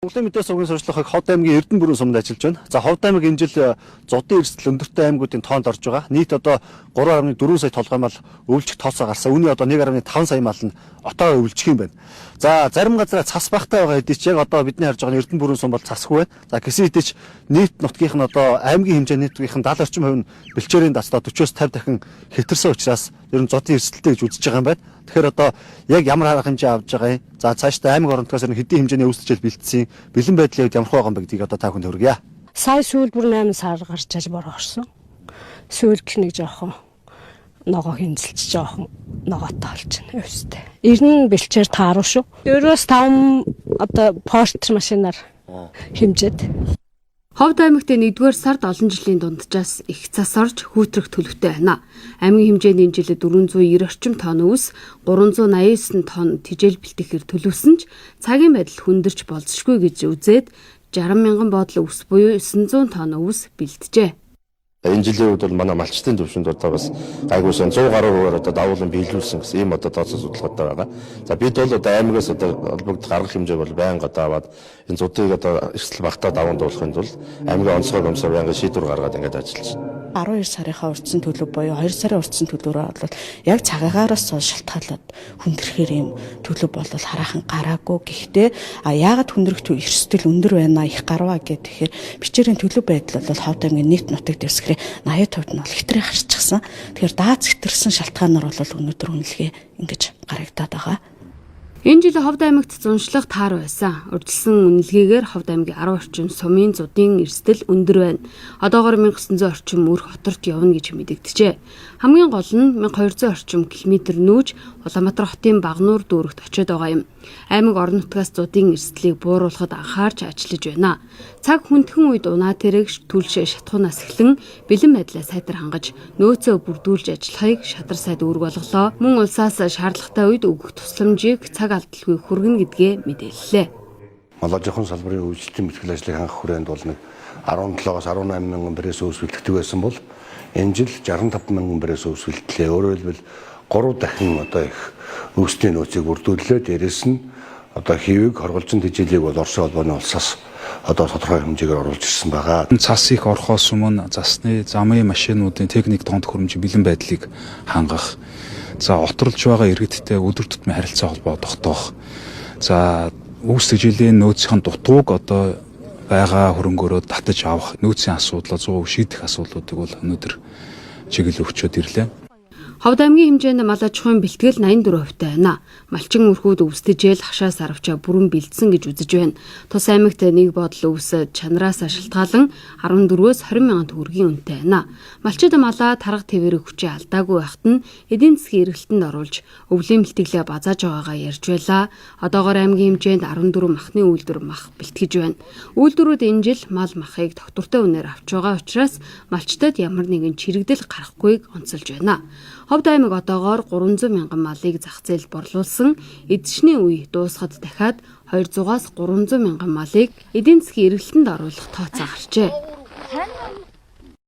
Монголын мэдээ сувгийн сурталчилгааг Ховд аймгийн Эрдэнэ бүрэн сумд ажиллаж байна. За Ховд аймаг энэ жил зодын эрсдэл өндөртэй аймагуудын тоонд орж байгаа. Нийт одоо 3.4 сая толгой мал өвлжих тооцоо гарсан. Үүний одоо 1.5 сая мал нь отоо өвлжих юм байна. За зарим газараа цас багтай байгаа хэдий ч яг одоо бидний харж байгаа Эрдэнэ бүрэн сум бол цасгүй байна. За гэсэн хэдий ч нийт нутгийнх нь одоо аймгийн хэмжээний нутгийнх нь 70 орчим хувь нь бэлчээрийн дасдаа 40-оос 50 дахин хэтэрсэн учраас ер нь зодын эрсдэлтэй гэж үзэж байгаа юм байна. Тэгэхээр одоо яг ямар арга хэмжээ авж байгаа юм. За цаашдаа аймаг орнотоос хэдийн хэмжээний үүсэлжэл бэлдсэн бэлэн байдлын үед ямар байгаа юм бэ гэдгийг одоо та бүхэнд хүргье. Сая сүүл бүр 8 сар гарч аж бороо орсон. Сүүл нэг жоохон ногоо хинзэлж жоохон ногоотой болж байна өвстэй. 90 бэлчээр тааруу шүү. 4-5 одоо порт машинаар хэмжээд. Ховд аймагт 1-р сард олон жилийн дунджаас их цас орж хүүтрэх төлөвтэй байна. Аймгийн хэмжээний энэ жилд 490 орчим тонн өвс, 389 тонн тижэл бэлтгэхээр төлөвсөн ч цагийн байдал хүндэрч болзошгүй гэж үзээд 60 мянган боодлоо өвс буюу 900 тонн өвс бэлтжээ. Энэ жилийн үед бол манай малчтын төвшөнд одоо бас айгуу сан 100 гаруйгаар одоо давуулан биелүүлсэн гэсэн ийм одоо тооцоо судалгаатай байгаа. За бид бол одоо аймагаас одоо холбогд гаргах хэмжээ бол байнга одоо аваад энэ зуудыг одоо эрсдэл багтаа даван дуулахын тулд аймгийн онцгой гомсоор байнга шийдвэр гаргаад ингээд ажиллаж байна. 12 сарынхаа урдсан төлөв буюу 2 сарын урдсан төлөврөө бол яг цагаагаараас шалтгаалаад хүндрэхээр юм төлөв бол хараахан гараагүй. Гэхдээ яагаад хүндрэх эрсдэл өндөр байна их гарваа гэхээр бичээрийн төлөв байдал бол Ховд аймгийн нийт нутаг дэвсгэрийн 80% нь бол хэтрээ харчихсан. Тэгэхээр дааз хэтэрсэн шалтгаанаар бол өнөөдөр үнэлгээ ингэж гарагдаад байгаа. Энэ жил Ховд аймагт зуншлах таар байсан. Урьдчилсан үнэлгээгээр Ховд аймгийн 10 орчим сумын зуудын эрсдэл өндөр байна. Одоогоор 1900 орчим мөрх хоторт явна гэж мэдэгдэжээ. Хамгийн гол нь 1200 орчим километр нүүж Улаанбаатар хотын Багнуур дүүрэгт очиод байгаа юм. Аймаг орон нутгаас зуудын эрсдлийг бууруулахад анхаарч ажиллаж байна. Цаг хүндхэн үед унаа тэрэг түлшээ шатхуунаас эхлэн бэлэн байдлаа сайтар хангаж нөөцөө бүрдүүлж ажиллахыг шадар сайд үүрэг болголоо. Мөн улсаас шаардлагатай үед өгөх тусламжийг цаг алдалгүй хүргэнэ гэдгээ мэдээллээ. Малажхан салбарын үйлчлэлийн бэлтгэл ажлыг хангах хүрээнд бол 17-аас 18 мянган барьяас өвс бэлтгэдэг байсан бол энэ жил 65 мянган барьяас өвс бэлтлээ. Өөрөөр хэлбэл 3 дахин одоо их өвсний нөөцийг бүрдүүлээ. Дээрэс нь одоо хэвийг хорголжин тэжээлийг бол Оросын холбооны улсаас одоо тодорхой хэмжээгээр оруулж ирсэн байгаа. Цас их орохоос өмнө засны замын машинуудын техник тоног хөрөмжийн бэлэн байдлыг хангах. За оторлж байгаа иргэдтэй өдөр тутмын харилцаа холбоо тогтоох. За өвс тэжээлийн нөөцийн дутууг одоо байгаа хөрөнгөөрөө татаж авах нөөцийн асуудлаа 100% шийдэх асуудлуудыг бол өнөөдөр чиглэл өгчөөд ирлээ. Ховд аймгийн хэмжээнд мал аж ахуйн бэлтгэл 84% байна. Малчин өрхүүд өвсдөжэл хашаас аравчаа бүрэн бэлдсэн гэж үзэж байна. Тус аймагт нэг бодол өвс чанараас шалтгаалan 14-өөс 20 мянган төгрөгийн үнэтэй байна. Малчид малаа тарга твэрэг хүчээ алдаагүй байхад нь эдийн засгийн эргэлтэнд оруулж өвлийн бэлтгэлээ базааж байгаагаа ярьж байлаа. Одоогоор аймгийн хэмжээнд 14 махны үйлдвэр мах бэлтгэж байна. Үйлдвэрүүд энэ жил мал махыг тогтвортой үнээр авч байгаа учраас малчдад ямар нэгэн чирэгдэл гарахгүйг онцолж байна. Ховд аймаг одоогоор 300 мянган малыг зах зээлд борлуулсан. Эзэчний үе дуусахад дахиад 200-аас 300 мянган малыг эдийн засгийн эргэлтэнд оруулах тооцоо гарчээ.